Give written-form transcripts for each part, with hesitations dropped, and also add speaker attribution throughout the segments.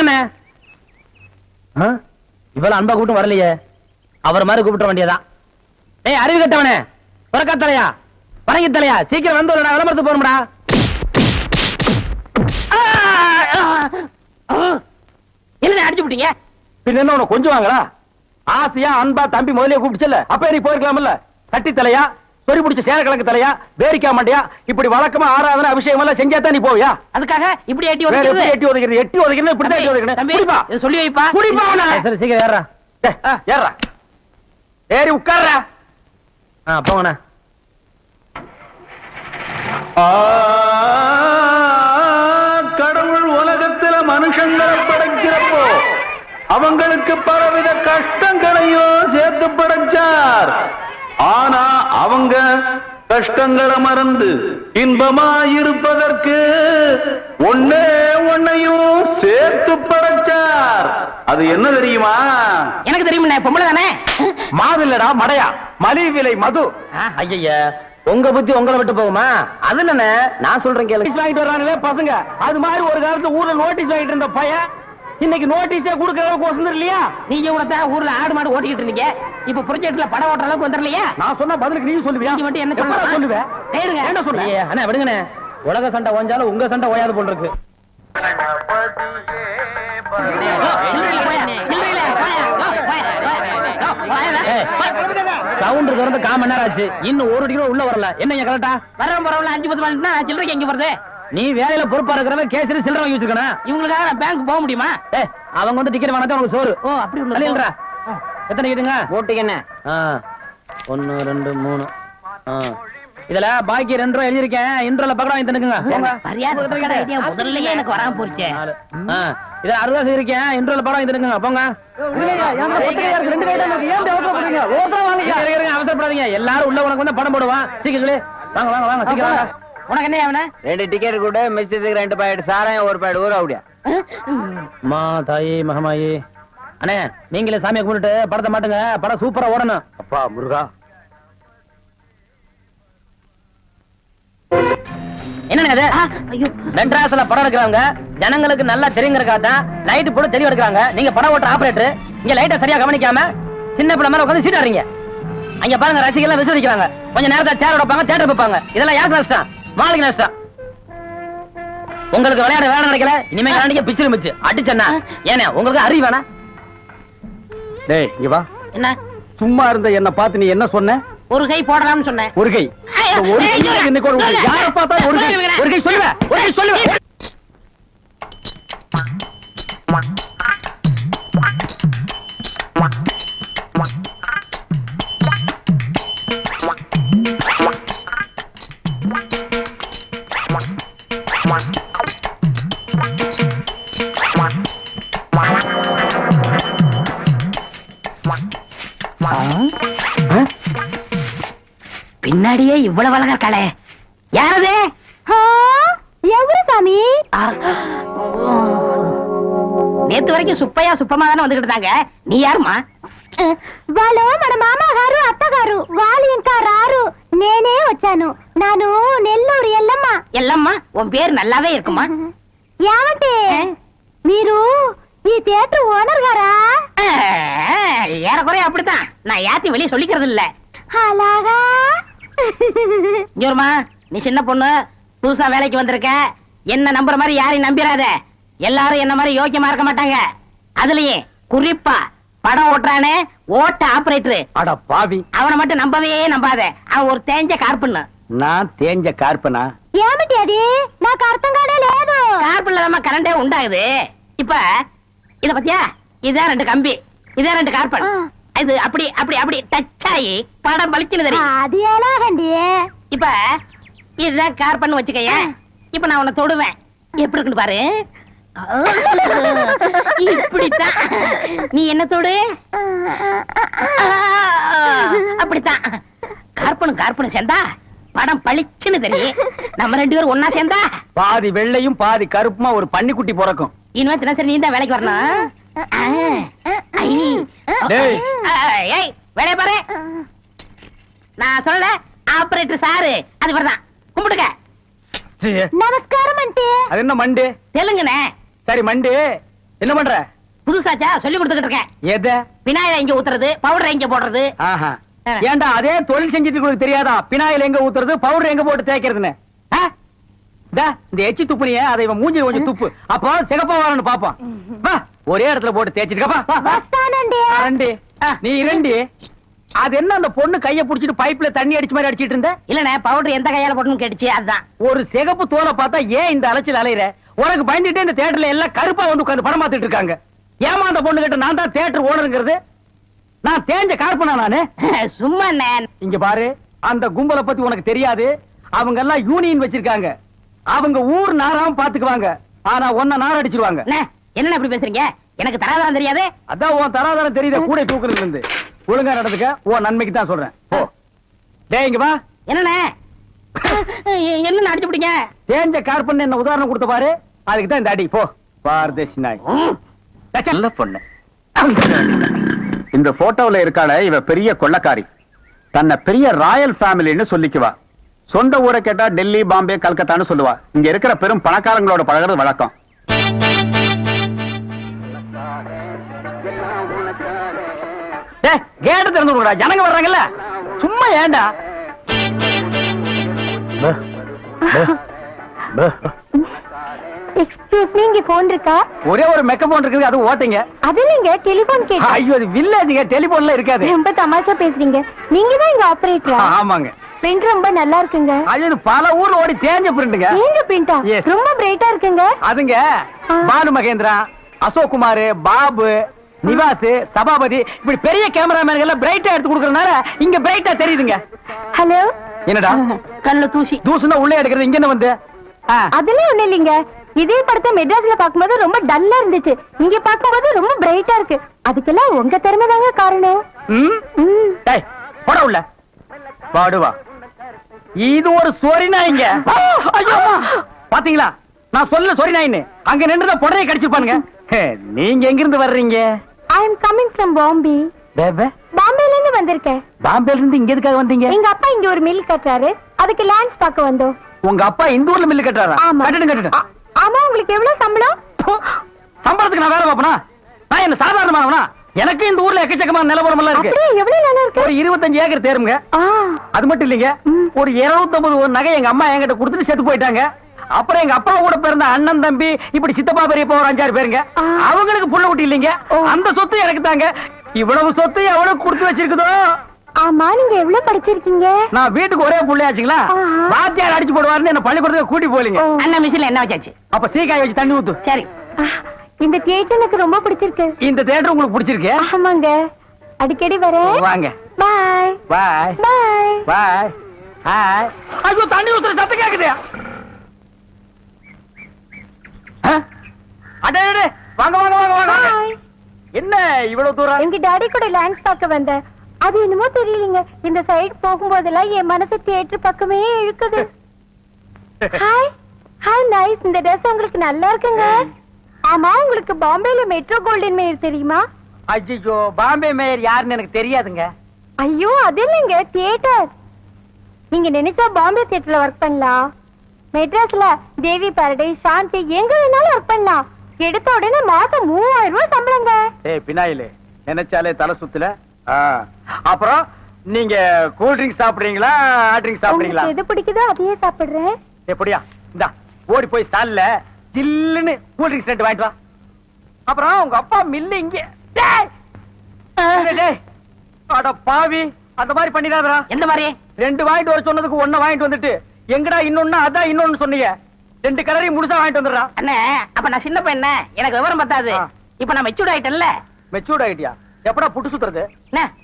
Speaker 1: என்னண்ணே இவ்வளவு அன்பா கூப்பிட்டு வரலையே, அவர் மாதிரி கூப்பிட வேண்டியதான். ஏய் அறிவு கட்டவனே, புறக்கா தலையா, பரங்கி தலையா, சீக்கிரம் வந்து விளம்பரத்து போறோம்டா. என்ன அடிச்சு விட்டீங்க? பின்ன என்ன உனக்கு கொஞ்சம் வாங்களா? ஆசையா அன்பா தம்பி முதலே கூப்பிடுச்சல, அப்ப நீ போயிருக்கலாம்ல. கட்டி தலையா, சொறி பிடிச்ச சேர கலக்கு தலையா, பேரிக்கா மாட்டியா, இப்படி வழக்கமா ஆராதனை அபிஷேகம் எல்லாம் செஞ்சாதான் நீ போவியா? அதுக்காக இப்படி எட்டி ஒதுக்கிறது, எட்டி ஒதுக்கிறது, எட்டி ஒதுக்கிறது, இப்படி தான் எட்டி ஒதுக்கணும். குடிப்பா, சொல்லி வைப்பா, குடிப்பா. சரி சீக்கிரம் ஏறா, ஏறா, ஏறி உட்கார்றா. போங்கண்ணா. கடவுள் உலகத்துல மனுஷங்களை படைக்கிறப்போ அவங்களுக்கு பலவித கஷ்டங்களையும் சேர்த்து படைச்சார். ஆனா அவங்க கஷ்டங்களை மறந்து இன்பமாயிருப்பதற்கு ஒன்னே ஒன்னையும் சேர்த்து படைச்சார். அது என்ன தெரியுமா? எனக்கு தெரியும், பொம்பளை தானே. மாவில்லடா மடையா, மலிவு விலை மது. ஐயா, உங்க புத்தி உங்களை விட்டு போகுமா? அது என்ன நான் சொல்றேன் கேளு. வாங்கிட்டு வர்றாங்களே பசங்க, அது மாதிரி ஒரு காலத்துல ஊர்ல நோட்டீஸ் வாங்கிட்டு இருந்த பையன் இன்னைக்கு நோட்டீஸே கொடுக்கற அளவுக்கு வசந்தர் இல்லையா? நீங்க கூட ஊர்ல ஆடு மாடு ஓட்டிக்கிட்டு இருந்தீங்க, இப்ப ப்ராஜெக்ட்ல படம் ஓட்டுற அளவுக்கு வந்துடலையா? நான் சொன்ன பதிலுக்கு நீ சொல்லுவியா? நீ மட்டும் என்ன சொல்லுவே? என்ன சொல்றீங்க? அண்ணா விடுங்கண்ணே, உலக சண்டை ஓஞ்சாலும் உங்க சண்டை ஓயாது போல் இருக்கு. சவுண்ட் திறந்து 1/4 மணி நேரம் ஆச்சு, இன்னும் 1 டிக்கெட் உள்ள வரல. என்ன கரெக்டா வரவன் பரவாயில்ல, 5-10 மணினா சில்லறைக்கு எங்க வருது? நீ வேலையில பொறுப்பா இருக்கிறவன் கேசரி சில்லறை வாங்கி வச்சிருக்கணும். இவங்களுக்காக நான் பேங்க் போக முடியுமா? அவங்க வந்து டிக்கெட் வாங்கினா உனக்கு சோறு. ஓ அப்படி இல்லைன்றா. எத்தனை டிக்கெட்டுங்க? ஓட்டுங்க என்ன? 1 2 3. இதுல பாக்கி 2 ரூபாய் எழுதிருக்கேன். இன்ட்ரோல பக்கடா வாங்கி தந்துக்குங்க. முதல்லயே எனக்கு வராம போச்சு. இத 60 இருக்கேன். இன்ட்ரோல பக்கடா வாங்கி தந்துக்குங்க. போங்க. அவசரப்படாதீங்க, எல்லாரும் உள்ள உனக்கு வந்து படம் போடுவான். சீக்கிரம் வாங்க வாங்க வாங்க, சீக்கிரம் வாங்க. உனக்கு என்ன ஆவன? 2 டிக்கெட் கூட மிஸ்டேக், 2 பாக்கெட் சாராயம், 1 பாக்கெட் ஊற அப்படியா? மா தாயே மகமாயே. அண்ணே நீங்களே சாமியை கும்பிட்டு படத்தை மாட்டுங்க, படம் சூப்பரா ஓடணும். அப்பா முருகா. என்ன மெட்ராஸ்ல படம் எடுக்கிறாங்க, ஜனங்களுக்கு நல்லா தெரியுங்கிறக்காதான் லைட் போட்டு தெரிய எடுக்கிறாங்க. நீங்க படம் ஓட்டுற ஆபரேட்டர் இங்க லைட்டை சரியா கவனிக்காம சின்ன பிள்ளை மாதிரி உட்காந்து சீட் ஆறீங்க. அங்க பாருங்க, ரசிகர்கள் விசிரிக்கிறாங்க, கொஞ்ச நேரத்தை சேர் வைப்பாங்க, தியேட்டர் வைப்பாங்க. இதெல்லாம் யாருக்கு நஷ்டம்? மாளுக்கு நஷ்டம். உங்களுக்கு விளையாட வேலை நடக்கல, இனிமே விளையாண்டிங்க பிச்சிரு மிச்சு அடிச்சா ஏன்னா உங்களுக்கு அறிவு வேணா? டேய் இங்க வா. என்ன சும்மா இருந்த என்ன பார்த்து நீ என்ன சொன்ன? ஒரு கை போடலாம்னு சொன்னேன். ஒரு கை, ஒரு கை இன்னைக்கு ஒரு யார பார்த்தா ஒரு கை, ஒரு கை சொல்லுவே, ஒரு கை சொல்லுவே. பின்னாடியே இவ்வளவு அழகா இருக்காளே, யாரது?
Speaker 2: எவ்வளவு சாமி?
Speaker 1: நேத்து வரைக்கும் சுப்பையா சுப்பமா தானே வந்துகிட்டு இருந்தாங்க, நீ யாருமா?
Speaker 2: వాళ్ళు మన మామగారు అత్తగారు, వాళ్ళు ఇంకా రారు, నేనే వచ్చాను. నాను నెల్లూరు ఎల్లమ్మ.
Speaker 1: ఎల్లమ్మ உன் பேர் நல்லாவே இருக்குமா?
Speaker 2: ఏమంటే మీరు ఈ தியேட்டர் ஓனர் గారా?
Speaker 1: ஏறக்குறைய அப்படித்தான், நான் யாத்தி வெளியே சொல்லிக்கிறது இல்ல.
Speaker 2: అలాగా?
Speaker 1: ஜோர்மா, நீ சின்ன பொண்ணு, புதுசா வேலைக்கு வந்திருக்க, என்ன நம்புற மாதிரி யாரையும் நம்பிராத. எல்லாரும் என்ன மாதிரி யோக்கியமா இருக்க மாட்டாங்க. அதுலயே குறிப்பா படம் ஓட்டுறானே ஓட்ட ஆபரேட்டர், அட பாவி, அவனை மட்டும் நம்பவே நம்பாத. அவன் ஒரு தேஞ்ச கார்பன். நான் தேஞ்ச கார்பனா?
Speaker 2: ఏమిటి అది? నాకు అర్థం కానే లేదు.
Speaker 1: கார்பன்ல தான் கரண்டே உண்டாகுது. இப்ப இத பத்தியா, இதான் 2 கம்பி, இதான் 2 கார்பன். இது அப்படி அப்படி அப்படி டச் ஆகி படம் பளிச்சுன்னு தெரியும்.
Speaker 2: அது எலாகண்டி.
Speaker 1: இப்ப இதுதான் கார்பன் வச்சுக்கய. இப்ப நான் உன்னை தொடுவேன், எப்படி இருக்குன்னு பாரு. இப்படித்தான் நீ என்ன தொடு, அப்படித்தான். கார்பனும் கார்பனும் சேர்ந்தா படம் பளிச்சுன்னு தெரியும். நம்ம 2 பேரும் ஒன்னா சேர்ந்தா பாதி வெள்ளையும் பாதி கருப்புமா ஒரு பன்னிக்குட்டி பிறக்கும். இனிமே தினசரி நீ தான் வேலைக்கு வரணும். வேலைய பாரு. நான் சொல்ல ஆபரேட்டர் சாரு, அது வரதான். கும்பிடுங்க.
Speaker 2: நமஸ்காரம்.
Speaker 1: அது என்ன மண்டே? தெலுங்குனே. சரி மண்டே,
Speaker 3: என்ன பண்ற?
Speaker 4: புதுசாச்சா சொல்லி கொடுத்துக்கிட்டு இருக்கேன்.
Speaker 3: எது?
Speaker 4: விநாயகர் எங்க ஊத்துறது, பவுடர் எங்க போடுறது.
Speaker 3: ஆஹா. ஏன்டா அதே தொழில் செஞ்சுட்டு உங்களுக்கு தெரியாதா? பினாயில் எங்க ஊத்துறது, பவுடர் எங்க போட்டு தேய்க்கிறதுன்னு? இந்த எச்சி துப்புனிய அதை இவன் மூஞ்சி கொஞ்சம் துப்பு, அப்போ சிகப்பா வரணும் பாப்பான். வா, ஒரே இடத்துல போட்டு தேய்ச்சிட்டு நீ இரண்டி. அது என்ன அந்த பொண்ணு கைய புடிச்சிட்டு பைப்ல தண்ணி அடிச்ச மாதிரி அடிச்சிட்டு இருந்த?
Speaker 4: இல்லனே, பவுடர் எந்த கையால போடணும்னு கேட்டுச்சு, அதுதான்.
Speaker 3: ஒரு சிகப்பு தோலை பார்த்தா ஏன் இந்த அலைச்சல் அலையிற? உனக்கு பயந்துட்டே இந்த தியேட்டர்ல எல்லாம் கருப்பா வந்து உட்கார்ந்து படம் பார்த்துட்டு இருக்காங்க. ஏமா அந்த பொண்ணு கிட்ட நான் தான் தியேட்டர் ஓனருங்கிறது? நான் தேஞ்ச கார்பனா நானு?
Speaker 4: சும்மா
Speaker 3: இங்க பாரு, அந்த கும்பலை பத்தி உனக்கு தெரியாது. அவங்க எல்லாம் யூனியன் வச்சிருக்காங்க. அவங்க ஊர் நாராம பாத்துக்குவாங்க. ஆனா ஒன்ன நார அடிச்சிருவாங்க.
Speaker 4: என்ன இப்படி பேசுறீங்க? எனக்கு தராதரம் தெரியாது.
Speaker 3: அதான் உன் தராதரம் தெரியுத கூட தூக்குறதுல இருந்து. ஒழுங்கா நடந்துக்க, உன் நன்மைக்கு தான் சொல்றேன். போ. டேய் இங்க வா.
Speaker 4: என்னண்ணே? என்ன அடிச்சு பிடிங்க?
Speaker 3: தேஞ்ச கார்பன் என்ன உதாரணம் கொடுத்த பாரு, அதுக்கு தான் இந்த அடி. போ பாரதேசி நாய்.
Speaker 1: நல்ல பொண்ணு. இந்த போட்டோல இருக்காள இவ பெரிய கொள்ளக்காரி. தன்னை பெரிய ராயல் ஃபேமிலின்னு சொல்லிக்குவா. சொந்த ஊரை கேட்டா டெல்லி, பாம்பே, கல்கத்தான்னு சொல்லுவா. இங்க இருக்கிற பெரும் பணக்காரங்களோட பழகிறது வழக்கம்.
Speaker 3: கேட்டு திறந்து விடுடா, ஜனங்க வர்றாங்கல்ல. சும்மா ஏண்டா?
Speaker 2: எக்ஸ்கியூஸ் மீ, இங்க போன் இருக்கா?
Speaker 3: ஒரே ஒரு மெக்க போன் இருக்குது, அது ஓட்டிங்க.
Speaker 2: அது இல்லைங்க, டெலிபோன் கேட்டேன்.
Speaker 3: ஐயோ, அது வில்லேஜ்ங்க, டெலிபோன்ல இருக்காது.
Speaker 2: ரொம்ப தமாஷா பேசுறீங்க. நீங்க தான் இங்க ஆபரேட்டரா?
Speaker 3: ஆமாங்க.
Speaker 2: பிரிண்ட் ரொம்ப நல்லா இருக்குங்க.
Speaker 3: அது பல ஊர்ல ஓடி தேஞ்ச பிரிண்ட்ங்க.
Speaker 2: தேஞ்ச பிரிண்டா? ரொம்ப பிரைட்டா இருக்குங்க.
Speaker 3: அதுங்க பானு மகேந்திரா, அசோக் குமார், பாபு, நிவாஸ், சபாபதி, இப்படி பெரிய கேமராமேன் எல்லாம் பிரைட்டா எடுத்து கொடுக்கறதுனால இங்க பிரைட்டா தெரியுதுங்க.
Speaker 2: ஹலோ.
Speaker 3: என்னடா
Speaker 4: கண்ணு தூசி?
Speaker 3: தூசுனா உள்ளே எடுக்கிறது, இங்க என்ன வந்து?
Speaker 2: அதெல்லாம் ஒண்ணு இல்லைங்க. இதே படத்தை மெட்ராஸ்ல பாக்கும்போது ரொம்ப டல்லா இருந்துச்சு, இங்க பாக்கும்போது ரொம்ப பிரைட்டா இருக்கு. அதுக்கெல்லாம் உங்க திறமை தாங்க காரணம்.
Speaker 3: டேய் போடா உள்ள. பாடுவா. இது ஒரு சொரி நாய்ங்க. ஐயோ பாத்தீங்களா, நான் சொல்ல சொரி நாயின்னு. அங்க நின்றுத பொடரையை கடிச்சிருப்பானுங்க. நீங்க எங்க இருந்து வர்றீங்க?
Speaker 2: ஐ அம் கமிங் ஃப்ரம் பாம்பே. பாம்பேல இருந்து வந்திருக்கேன்.
Speaker 3: பாம்பேல இருந்து இங்க எதுக்காக வந்தீங்க?
Speaker 2: எங்க அப்பா இங்க ஒரு மில் கட்டுறாரு, அதுக்கு லேண்ட்ஸ் பார்க்க வந்தோம்.
Speaker 3: உங்க அப்பா இந்த ஊர்ல மில் கட்டுறாரா? கட்டணும்.
Speaker 2: ஆமா. உங்களுக்கு எவ்வளவு சம்பளம்?
Speaker 3: சம்பளத்துக்கு நான் வேலை பார்ப்பனா? நான் என்ன சாதாரணமானவனா? எனக்கு இந்த ஊர்ல எக்கச்சக்கமான நிலவரம் எல்லாம் இருக்கு.
Speaker 2: எவ்வளவு நிலம் இருக்கு?
Speaker 3: ஒரு 25 ஏக்கர் தேருங்க. அது மட்டும் இல்லைங்க, ஒரு 250 நகை எங்க அம்மா என்கிட்ட கொடுத்துட்டு செத்து போயிட்டாங்க. அப்புறம் எங்க அப்பா கூட பிறந்த அண்ணன், தம்பி, இப்படி சித்தப்பா, பெரியப்பா ஒரு 5-6 பேருங்க. அவங்களுக்கு புள்ள குட்டி இல்லைங்க. அந்த சொத்து எனக்கு தாங்க. இவ்வளவு சொத்து எவ்வளவு கொடுத்து வச்சிருக்குதோ.
Speaker 2: ஆமா, நீங்க எவ்வளவு படிச்சிருக்கீங்க?
Speaker 3: நான் வீட்டுக்கு ஒரே புள்ளையாச்சுங்களா, வாத்தியார் அடிச்சு போடுவாருன்னு என்ன பள்ளிக்கூடத்துக்கு கூட்டி போலீங்க.
Speaker 4: அண்ணா மிஷின்ல என்ன வச்சாச்சு?
Speaker 3: அப்ப சீக்காய் வச்சு தண்ணி ஊத்து.
Speaker 4: சரி.
Speaker 2: இந்த தியேட்டர் எனக்கு ரொம்ப பிடிச்சிருக்கு.
Speaker 3: இந்த தியேட்டர் உங்களுக்கு பிடிச்சிருக்கு?
Speaker 2: ஆமாங்க, அடிக்கடி வரேன்.
Speaker 3: வாங்க.
Speaker 2: பாய்
Speaker 3: பாய்
Speaker 2: பாய்
Speaker 3: பாய். ஹாய். ஐயோ, தண்ணி ஊத்துற சத்தம் கேக்குது. அடே வாங்க வாங்க வாங்க வாங்க. என்ன இவ்வளவு தூரம்?
Speaker 2: எங்க டாடி கூட லேண்ட்ஸ் பார்க்க வந்தேன். அது என்னமோ தெரியலங்க, இந்த சைடு போகும்போதெல்லாம் என் மனசு தியேட்டர் பக்கமே இழுக்குது. Hi hi, nice. இந்த ட்ரெஸ் உங்களுக்கு நல்லா இருக்குங்க. ஆமா, உங்களுக்கு பாம்பேல மெட்ரோ கோல்டன் மேயர் தெரியுமா?
Speaker 3: ஐயோ, பாம்பே மேயர் யாருன்னு எனக்கு தெரியாதுங்க.
Speaker 2: ஐயோ, அது இல்லைங்க, தியேட்டர். நீங்க நினைச்சா பாம்பே தியேட்டர்ல ஒர்க் பண்ணலாம். மெட்ராஸ்ல தேவி பாரடைஸ், சாந்தி, எங்க வேணாலும் ஒர்க் பண்ணலாம். எடுத்த உடனே மாசம் 3000 ரூபாய் சம்பளங்க.
Speaker 3: ஏய் பினாயிலே, நினைச்சாலே தலை சுத்துல. அப்புறம் நீங்க கூல் ட்ரிங்க் சாப்பிடுறீங்களா, ஹாட் ட்ரிங்க் சாப்பிடுறீங்களா?
Speaker 2: எது பிடிக்குதோ அதையே சாப்பிடுறேன்.
Speaker 3: எப்படியா? இந்தா ஓடி போய் ஸ்டால்ல ஜில்லுன்னு கூல் ட்ரிங்க்ஸ் 2 வாங்கிட்டு வா. அப்புறம் உங்க அப்பா மில்லு இங்க. அட பாவி, அந்த மாதிரி பண்ணிடாதடா.
Speaker 4: எந்த மாதிரி?
Speaker 3: 2 வாங்கிட்டு வர சொன்னதுக்கு 1 வாங்கிட்டு வந்துட்டு எங்கடா இன்னொன்னு, அதான் இன்னொன்னு சொன்னீங்க. 2 கலரையும் முழுசா வாங்கிட்டு வந்துடுறா.
Speaker 4: அண்ணே, அப்ப நான் சின்ன பையன், எனக்கு விவரம் பத்தாது. இப்ப நான் மெச்சூர்ட் ஆயிட்டேன்ல.
Speaker 3: மெச்சூர்ட் ஆயிட்டியா? எப்படா புட்டு சுத்துறது?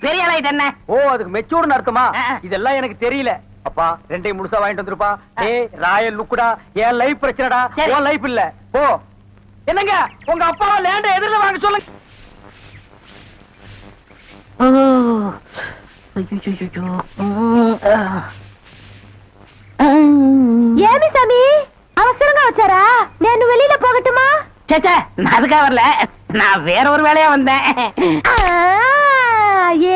Speaker 4: பெரிய ஆள் ஆயிட்டேன்.
Speaker 3: ஓ, அதுக்கு மெச்சூர்ட்னு அர்த்தமா? இதெல்லாம் எனக்கு தெரியல. அப்பா 2ஐயும் முழுசா வாங்கிட்டு வந்துருப்பா. ஏய் ராயல் லுக்குடா, என் லைஃப் பிரச்சனைடா, உன் லைஃப் இல்ல. போ. என்னங்க உங்க அப்பா லேண்ட எதிரில வாங்க சொல்லுங்க.
Speaker 2: ஏமி சாமி, அவசரமா வச்சாரா? நான் வெளியில போகட்டுமா?
Speaker 4: சேச்சே, நான் அதுக்காக வரல, நான் வேற ஒரு வேலையா வந்தேன்.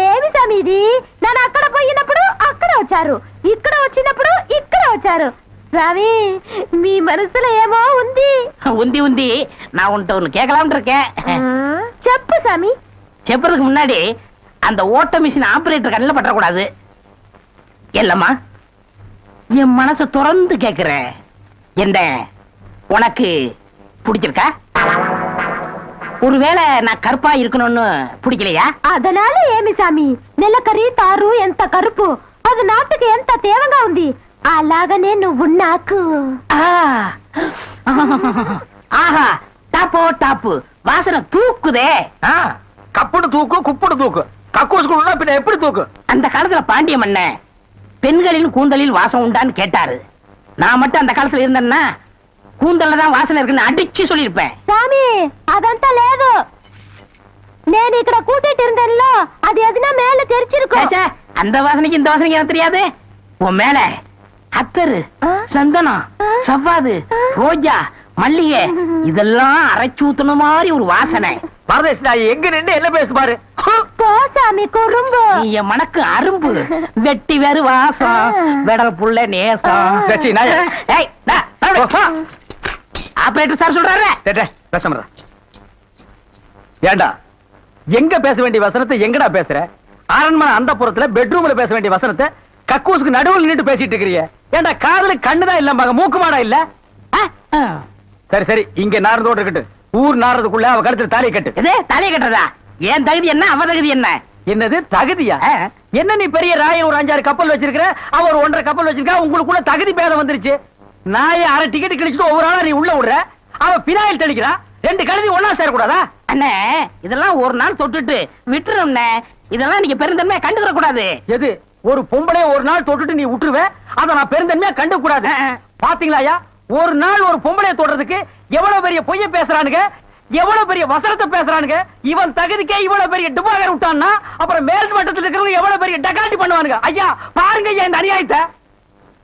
Speaker 2: ఏమి సమీది నన్ను అక్కడ పోయినప్పుడు అక్కడ వచ్చారు, ఇక్కడ వచ్చినప్పుడు ఇక్కడ వచ్చారు. சாமி మీ మనసులో ఏమో ఉంది
Speaker 4: உந்தி உந்தி நான் உன்கிட்ட ஒண்ணு கேட்கலாம்னு இருக்கேன்.
Speaker 2: చెప్పు சாமி.
Speaker 4: செப்பறதுக்கு முன்னாடி அந்த ஓட்ட மிஷின் ஆபரேட்டர் கண்ணில் பற்றக்கூடாது. இல்லம்மா, என் மனசை திறந்து கேக்குறேன். என்ன உனக்கு பிடிச்சிருக்கா? ஒருவேளை நான் கருப்பா இருக்கணும்னு பிடிக்கலையா?
Speaker 2: அதனால ఏమి సామి నెలకరి తారు ఎంత కరుపు అది నాటుకి ఎంత తేవగా ఉంది అలాగనే నువ్వు నాకు
Speaker 4: ஆ. ஆஹா, டாப்போ டாப்பு வாசனை தூக்குதே.
Speaker 3: கப்புடு தூக்கு குப்புடு தூக்கு கக்கூசுக்குள்ள பின்ன எப்படி தூக்கு?
Speaker 4: அந்த காலத்துல பாண்டிய மன்னன் பெண்களின் கூந்தலில் வாசம் உண்டான்னு கேட்டாரு. நான் மட்டும் அந்த காலத்துல இருந்தேன்னா கூந்தல்ல தான் வாசனை இருக்குன்னு அடிச்சு சொல்லிருப்பேன்.
Speaker 2: సామి అదంతా లేదు నేను ఇక్కడ కూటిட்டு இருந்தேன்ல அது எதுனா மேல தெரிச்சிருக்கும்
Speaker 4: ச்சே, அந்த வாசனைக்கு இந்த வாசனைக்கு எனக்கு தெரியாது. உன் மேல அத்தரு, சந்தனம், சவ்வாது, ரோஜா, மல்லிகை இதெல்லாம் அரைச்சு ஊத்துன மாதிரி ஒரு வாசனை.
Speaker 3: பரதேசி நான் எங்க நின்று என்ன பேசு பாரு.
Speaker 2: போ சாமி குறும்பு
Speaker 4: நீ என் மனக்கு அரும்பு வெட்டி வேறு வாசம் வெடல் புள்ள நேசம்.
Speaker 3: சச்சி, நாயே.
Speaker 4: ஏய், டா, மறுபடியும். ஆபரேட்டர் சார் சொல்றாரு.
Speaker 3: பேச ஏண்டா எங்க பேச வேண்டிய வசனத்தை எங்கடா பேசுற? அரண்மனை அந்த புறத்துல பெட்ரூம்ல பேச வேண்டிய வசனத்தை கக்கூசுக்கு நடுவில் நின்று பேசிட்டு இருக்கிறீங்க. ஏண்டா காதுல கண்ணுதான் இல்ல மக மூக்கு மாடா இல்ல? சரி சரி, இங்க நாரதோட இருக்கட்டும். ஊர் நாரதுக்குள்ள அவ கழுத்துல தாலியை கட்டு.
Speaker 4: இது தலையை கட்டுறதா? என் தகுதி என்ன, அவ தகுதி என்ன?
Speaker 3: என்னது தகுதியா? என்ன நீ பெரிய ராயன் ஒரு 5-6 கப்பல் வச்சிருக்கிற, அவர் 1.5 கப்பல் வச்சிருக்கா, உங்களுக்குள்ள தகுதி பேதம் வந்துருச்சு. நாயை அரை டிக்கெட் கிழிச்சிட்டு ஒவ்வொரு ஆளா நீ உள்ள விடுற, அவ பினாயில் தெளிக்கிறா. 2 கழுதி ஒன்னா சேரக்கூடாதா?
Speaker 4: அண்ணே, இதெல்லாம் ஒரு நாள் தொட்டுட்டு விட்டுரும்ண்ணே. இதெல்லாம் நீங்க பெருந்தன்மையா கண்டுக்கிற கூடாது.
Speaker 3: எது ஒரு பொம்பளைய ஒரு நாள் தொட்டுட்டு நீ விட்டுருவ, அத நான் பெருந்தன்மையா கண்டு கூடாது. பாத்தீங்களா, ஒரு நாள் ஒரு பொம்பளைய தொடுறதுக்கு எவ்வளவு பெரிய பொய்ய பேசுறானுங்க, எவ்வளவு பெரிய வசனத்தை பேசுறானுங்க. இவன் தகுதிக்கே இவ்வளவு பெரிய டிபாகர் விட்டான்னா அப்புறம் மேல் மட்டத்தில் இருக்கிறவங்க எவ்வளவு பெரிய டகாட்டி பண்ணுவானுங்க. ஐயா பாருங்க ஐயா இந்த அநியாயத்தை.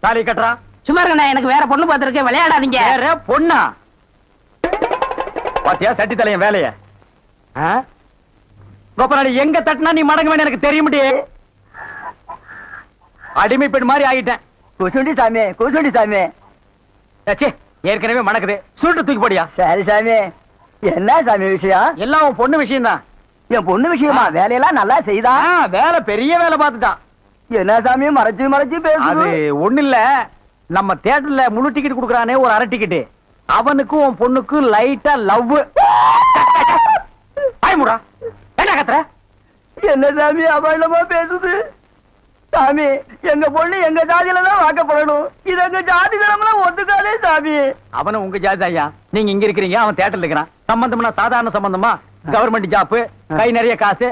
Speaker 3: தாலி கட்டுறா.
Speaker 4: சும்மா இருக்கண்ணே, எனக்கு வேற பொண்ணு பார்த்திருக்கேன், விளையாடாதீங்க.
Speaker 3: வேற பொண்ணா? பாத்தியா சட்டி தலையன் வேலைய? கோபராணி எங்க தட்டினா நீ மடங்க வேணும் எனக்கு தெரிய முடியும். அடிமை பெண் மாதிரி ஆகிட்டேன்.
Speaker 5: குசுண்டி சாமி, குசுண்டி சாமி.
Speaker 3: ச்சே, ஏற்கனவே மணக்குது, சுருட்டு தூக்கி போடியா.
Speaker 5: சரி சாமி, என்ன சாமி விஷயம்?
Speaker 3: எல்லாம் உன் பொண்ணு விஷயம் தான்.
Speaker 5: என் பொண்ணு விஷயமா? வேலையெல்லாம் நல்லா செய்தா?
Speaker 3: வேலை பெரிய வேலை பார்த்துட்டான்.
Speaker 5: என்ன சாமி மறைச்சு மறைச்சு
Speaker 3: அது
Speaker 5: பேசுது?
Speaker 3: ஒண்ணு இல்ல, நம்ம தியேட்டர்ல முழு டிக்கெட் குடுக்கறானே ஒரு அரை டிக்கெட், அவனுக்கும் உன் பொண்ணுக்கும் லைட்டா லவ். ஆயமுடா, என்ன கத்துற?
Speaker 5: என்ன சாமி அபாண்டமா பேசுது? சாமி எங்க பொண்ணு எங்க ஜாதியில தான் வாக்கப்படணும், இது எங்க ஜாதி தரம்லாம் ஒத்துக்காதே சாமி.
Speaker 3: அவனும் உங்க ஜாதி ஐயா, நீங்க இங்க இருக்கிறீங்க, அவன் தியேட்டர்ல இருக்கிறான். சம்பந்தம்னா சாதாரண சம்பந்தமா? கவர்மெண்ட் ஜாப், கை நிறைய காசு,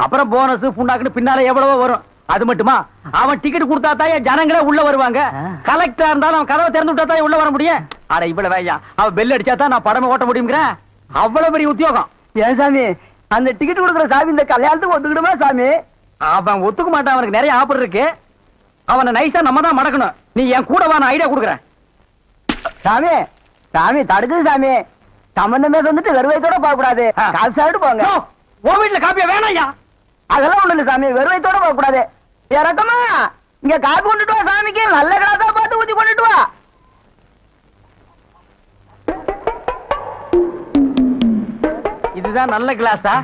Speaker 3: அப்புறம் போனஸ் புண்ணாக்குன்னு பின்னால எவ்வளவோ வரும். அது மட்டுமா, அவன் டிக்கெட் கொடுத்தா தான் ஜனங்களே உள்ள வருவாங்க. கலெக்டரா இருந்தாலும் அவன் கதவை திறந்து விட்டா தான் உள்ள வர முடியும். அட இவ்வளவு ஐயா, அவன் பெல் அடிச்சா தான் நான் படமே ஓட்ட முடியுங்கிற அவ்வளவு பெரிய உத்தியோகம்.
Speaker 5: ஏன் சாமி அந்த டிக்கெட் கொடுக்குற சாமி இந்த கல்யாணத்துக்கு ஒத்துக்கிடுமா சாமி?
Speaker 3: அவன் ஒத்துக்க மாட்டான், அவனுக்கு நிறைய ஆஃபர் இருக்கு. அவனை நைஸா நம்ம தான் மடக்கணும். நீ என் கூட வா, நான் ஐடியா கொடுக்குறேன்.
Speaker 5: சாமி சாமி தடுக்குது சாமி, சம்பந்தமே வந்துட்டு வெறுவைத்தோட போக கூடாது, காசு சாப்பிட்டு போங்க.
Speaker 3: உன் வீட்டுல காப்பியா வேணாயா?
Speaker 5: அதெல்லாம் ஒண்ணு இல்ல சாமி, வெறுவைத்தோட போக கூடாது. இறக்கமா இங்க காப்பி கொண்டுட்டு வா சாமிக்கு, நல்ல கிளாஸா பார்த்து ஊத்தி கொண்டுட்டு வா.
Speaker 3: இதுதான் நல்ல கிளாஸா?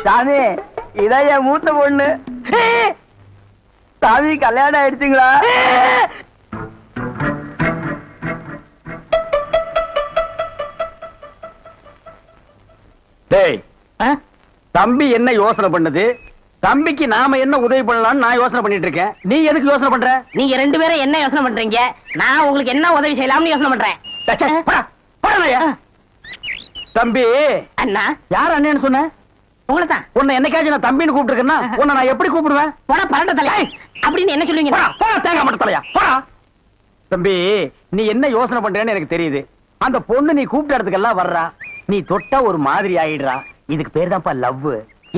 Speaker 5: சாமி இதான் என் மூத்த பொண்ணு. சாமி கல்யாணம் ஆயிடுச்சுங்களா?
Speaker 3: டேய், தம்பி என்ன யோசனை பண்ணுது, தம்பிக்கு நாம என்ன உதவி பண்ணலாம்னு நான் யோசனை பண்ணிட்டு இருக்கேன். நீ எதுக்கு யோசனை பண்ற?
Speaker 4: நீங்க 2 பேரும் என்ன யோசனை பண்றீங்க? நான் உங்களுக்கு என்ன உதவி செய்யலாம்னு யோசனை பண்றேன்.
Speaker 3: தம்பி
Speaker 4: அண்ணா,
Speaker 3: யார் அண்ணன்னு சொன்ன?
Speaker 4: உங்களை தான்.
Speaker 3: உன்னை என்னைக்காச்சும் நான் தம்பின்னு கூப்பிட்டுருக்கேன்னா உன்னை நான் எப்படி கூப்பிடுவேன்?
Speaker 4: போடா பரட்ட தலை அப்படின்னு என்ன சொல்லுவீங்க?
Speaker 3: தேங்காய் மட்டும் தலையா போடா. தம்பி நீ என்ன யோசனை பண்றேன்னு எனக்கு தெரியுது. அந்த பொண்ணு நீ கூப்பிட்ட இடத்துக்கெல்லாம் வர்றா, நீ தொட்டா ஒரு மாதிரி ஆயிடுறா. இதுக்கு பேர் தான்ப்பா லவ்.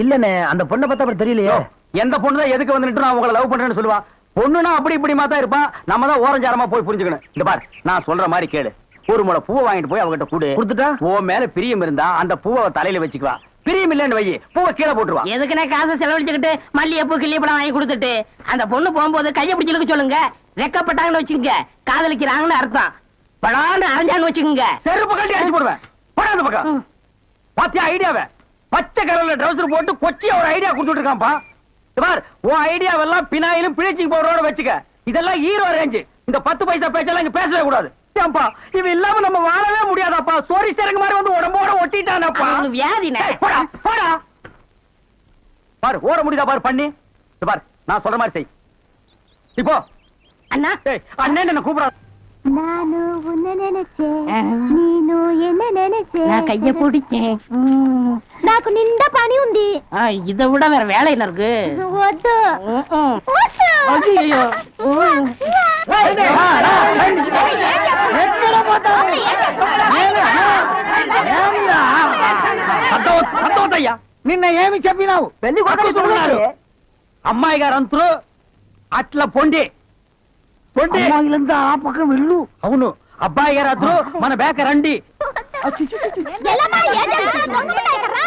Speaker 3: இல்லன்னு அந்த பொண்ணை பார்த்தா அப்புறம் தெரியலையோ. எந்த பொண்ணு தான் எதுக்கு வந்துட்டு நான் உங்களை லவ் பண்றேன்னு சொல்லுவா? பொண்ணுனா அப்படி இப்படிமா தான் இருப்பான். நம்ம தான் ஓரஞ்சாரமா போய் புரிஞ்சுக்கணும். இந்த பார், நான் சொல்ற மாதிரி கேளு. ஒரு முளை பூவை வாங்கிட்டு போய் அவகிட்ட கொடுத்துட்டா ஓ மேல பிரியம் இருந்தா அந்த பூவை தலையில வச்சுக்குவா. பிரியம் இல்லன்னு வை, பூவை கீழே போட்டுருவா.
Speaker 4: எதுக்குனே காசு செலவழிச்சுக்கிட்டு மல்லிகைப்பூ கிள்ளிப்பழம் வாங்கி கொடுத்துட்டு அந்த பொண்ணு போகும்போது கையை பிடிச்சிருக்கு சொல்லுங்க. வெக்கப்பட்டாங்கன்னு வச்சுக்கோங்க காதலிக்கிறாங்கன்னு அர்த்தம். படான்னு அரைஞ்சான்னு வச்சுக்கோங்க.
Speaker 3: செருப்பு கட்டி அடிச்சு போடுவேன். போடா அந்த பக்கம். பாத்தியா ஐடியாவை? பச்சை கலர்ல ட்ரவுசர் போட்டு கொச்சியா ஒரு ஐடியா கொடுத்துட்டு இருக்கான்ப்பா. பார், உன் ஐடியாவெல்லாம் பினாயிலும் பிளீச்சிங் பவுடரோட வச்சுக்க. இதெல்லாம் ஹீரோ ரேஞ்ச். இந்த 10 பைசா பேச்செல்லாம் இங்க பேசவே கூடாது. ஏன்பா இவன் இல்லாம நம்ம வாழவே முடியாதாப்பா. சோரி சேரங்க மாதிரி வந்து உடம்போட ஒட்டிட்டானப்பா.
Speaker 4: அவனுக்கு வியாதினே.
Speaker 3: போடா போடா. பாரு ஓட முடியுதா பாரு பண்ணி. பாரு நான் சொல்ற மாதிரி செய். இப்போ
Speaker 4: அண்ணா
Speaker 3: அண்ணன் என்ன கூப்பிடாது.
Speaker 2: நானு உன்னை நினைச்சேன், நீனு என்ன நினைச்சேன்.
Speaker 4: நான் கைய பிடிச்சேன்.
Speaker 2: నాకు నిండా పని ఉంది.
Speaker 4: இதை விட வேற வேலை என்ன இருக்கு?
Speaker 2: వద్దు.
Speaker 4: ஐயோ
Speaker 3: సంతోషయ్యా నిన్న ఏమి చెప్పినావు?
Speaker 5: పెళ్లి కొడుకున్నారు
Speaker 3: అమ్మాయి గారు అంతరు అట్లా పొండి పొండి
Speaker 4: అమ్మాయిలంతా ఆ పక్కన వెళ్ళు.
Speaker 3: అవును అబ్బాయి గారు అద్దరు మన బేక రండి.
Speaker 2: ఎల్లమ్మా, ఏం జరుగుతుందో దొంగముండా ఇక్కడ రా.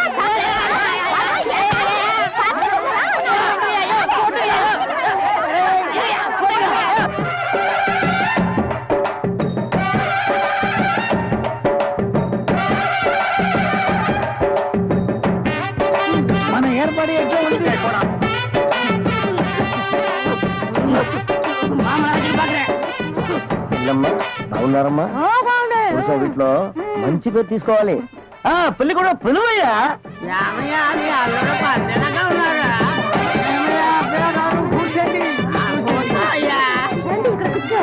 Speaker 3: మన ఏర్పాటు ఎట్లా ఉంది?
Speaker 5: బాగున్నారమ్మా? వీటిలో మంచి పేరు తీసుకోవాలి. పెళ్లి కూడా పిలువయ్యా.
Speaker 2: రండి, ఇక్కడ కూర్చో.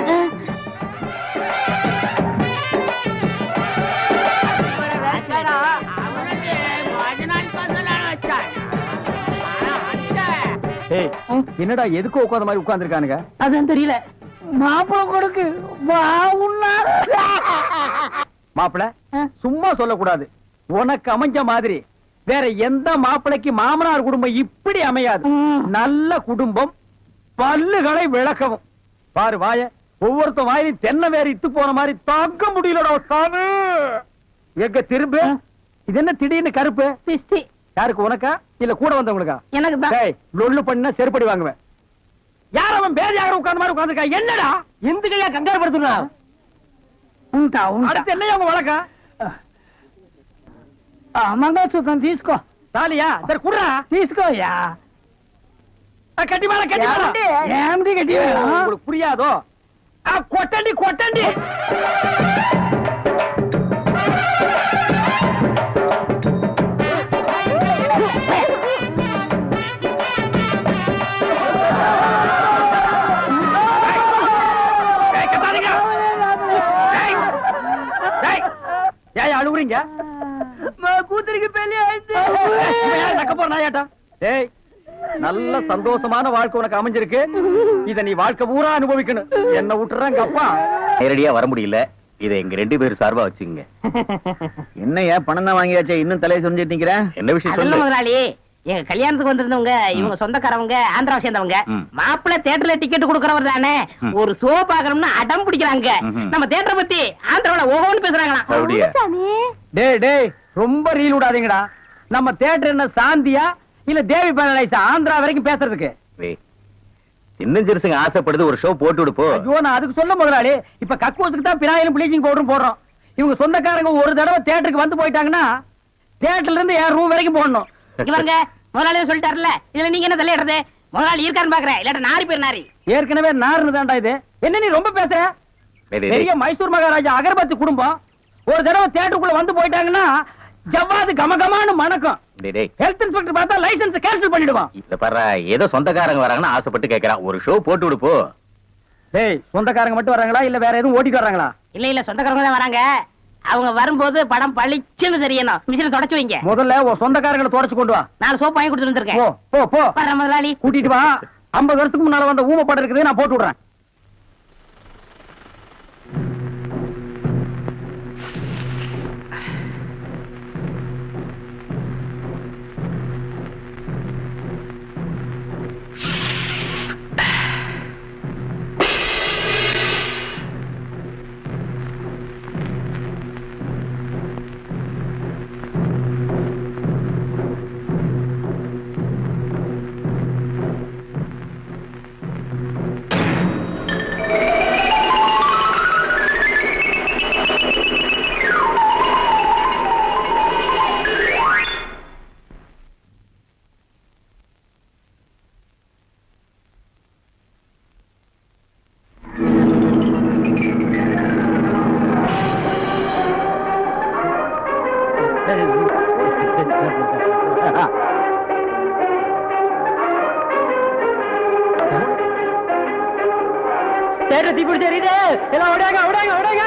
Speaker 3: என்னடா எதுக்கு உட்காந்த மாதிரி உட்கார்ந்துருக்கானுங்க?
Speaker 4: அதான் தெரியல. மாப்பிள கொடுக்கு பாவுன்னாரு.
Speaker 3: மாப்பிள சும்மா சொல்லக்கூடாது. உனக்கு அமைஞ்ச மாதிரி வேற எந்த மாப்பிளைக்கு மாமனார் குடும்பம் இப்படி அமையாது. நல்ல குடும்பம், பல்லுகளை விளக்கவும். பாரு வாய, ஒவ்வொருத்த வாயிலும் தென்னை வேற இத்து போன மாதிரி தாக்க முடியலடா சாமி. எங்க திரும்ப இது என்ன திடீர்னு கருப்பு?
Speaker 4: பிஸ்தி
Speaker 3: யாருக்கு, உனக்கா இல்ல கூட வந்தவங்களுக்கா?
Speaker 4: எனக்கு தான்.
Speaker 3: டேய் லொள்ளு பண்ணா செருப்படி வாங்குவேன். யார் அவன் பேதியாக உட்கார்ந்த மாதிரி உட்கார்ந்துருக்கா? என்னடா இந்த கையா கங்காரு படுத்துனா?
Speaker 4: ఉంటా ఉంటా.
Speaker 3: அடுத்து என்ன அவங்க வழக்கா?
Speaker 4: మంగళసూత్రం తీసుకో.
Speaker 3: தாலியா? சரி குடுறா.
Speaker 4: తీసుకోయా.
Speaker 3: கட்டி மேல கட்டி மேல.
Speaker 4: ఏమిటి గట్టి?
Speaker 3: உங்களுக்கு புரியாதோ? கொட்டண்டி கொட்டண்டி. ஏன் அழுவுறீங்க?
Speaker 5: కూతురికి పెళ్లి అయితే
Speaker 3: நக்க போற நாயாட்டா. டேய் நல்ல சந்தோஷமான வாழ்க்கை உனக்கு அமைஞ்சிருக்கு. இத நீ வாழ்க்கை பூரா அனுபவிக்கணும். என்ன விட்டுறாங்க அப்பா.
Speaker 1: நேரடியா வர முடியல. இதை எங்க 2 பேரும் சார்பா வச்சுங்க. என்னையா பணம் தான் வாங்கியாச்சே, இன்னும் தலையை சொரிஞ்சிட்டு நிக்கிற? என்ன விஷயம்
Speaker 4: அதுல
Speaker 1: சொல்லு.
Speaker 4: முதலாளி, எங்க கல்யாணத்துக்கு வந்திருந்தவங்க இவங்க சொந்தக்காரவங்க, ஆந்திராவை சேர்ந்தவங்க. மாப்பிள்ளை தியேட்டர்ல டிக்கெட் கொடுக்கறவர் தானே, ஒரு ஷோ பாக்கணும்னு அடம் பிடிக்கிறாங்க. நம்ம தியேட்டரை பத்தி ஆந்திராவில ஓஹோன்னு பேசுறாங்களாம்.
Speaker 1: அப்படியா?
Speaker 2: சாமி,
Speaker 3: டேய் டேய் ரொம்ப ரீல் விடாதீங்கடா. நம்ம தியேட்டர் என்ன சாந்தியா இல்ல தேவி பேரலைஸா ஆந்திரா வரைக்கும் பேசுறதுக்கு?
Speaker 1: டேய், சின்ன சிறுசுங்க ஆசைப்படுது, ஒரு ஷோ போட்டு விடுப்போ.
Speaker 3: ஐயோ நான் அதுக்கு சொல்ல முதலாளி. இப்ப கக்கூசுக்கு தான் பினாயிலும் ப்ளீச்சிங் பவுடரும் போடுறோம். இவங்க சொந்தக்காரங்க ஒரு தடவை தியேட்டருக்கு வந்து போயிட்டாங்கன்னா தியேட்டர்ல இருந்து என் ரூம் வரைக்கும் போடணும்.
Speaker 4: இங்க பாருங்க, முதலாளியே சொல்லிட்டாருல, இதுல நீங்க என்ன தலையிடுறது? முதலாளி இருக்கான்னு பாக்குறேன், இல்லாட்ட நாரி பேர் நாரி.
Speaker 3: ஏற்கனவே நார்னு தான்டா இது. என்ன நீ ரொம்ப பேசுற?
Speaker 1: டேய், டேய்,
Speaker 3: பெரிய மைசூர் மகாராஜா அகர்பத்தி குடும்பம் ஒரு தடவை தியேட்டருக்குள்ள வந்து போயிட்டாங்கன்னா ஜவ்வாது கமகமான்னு மணக்கும்.
Speaker 1: டேய், டேய்,
Speaker 3: ஹெல்த் இன்ஸ்பெக்டர் பார்த்தா லைசென்ஸ் கேன்சல் பண்ணிடுவான்.
Speaker 1: இத பாரு, ஏதோ சொந்தக்காரங்க வராங்கன்னு ஆசைப்பட்டு கேக்குறான். ஒரு ஷோ போட்டு விடுப்போ.
Speaker 3: டேய் சொந்தக்காரங்க மட்டும் வராங்களா இல்ல வேற எதுவும் ஓட்டிட்டு வராங்களா?
Speaker 4: இல்ல இல்ல, சொந்தக்காரங்க தான் வராங்க. அவங்க வரும்போது படம் பளிச்சுன்னு தெரியணும். மிஷினை தொடச்சு வைங்க.
Speaker 3: முதல்ல உன் சொந்தக்காரங்களை தொடச்சு கொண்டு வா.
Speaker 4: 4 சோப்பு வாங்கி கொடுத்துட்டு
Speaker 3: போ
Speaker 4: வந்திருக்கேன்.
Speaker 3: போ போ.
Speaker 4: வர்றேன் முதலாளி.
Speaker 3: கூட்டிட்டு வா. 50 வருஷத்துக்கு முன்னால வந்த ஊமை படம் இருக்குது, நான் போட்டு விடுறேன். தேட்டர் தீ பிடிச்ச எல்லாம் ஓடாங்க ஓடாங்க ஓடாங்க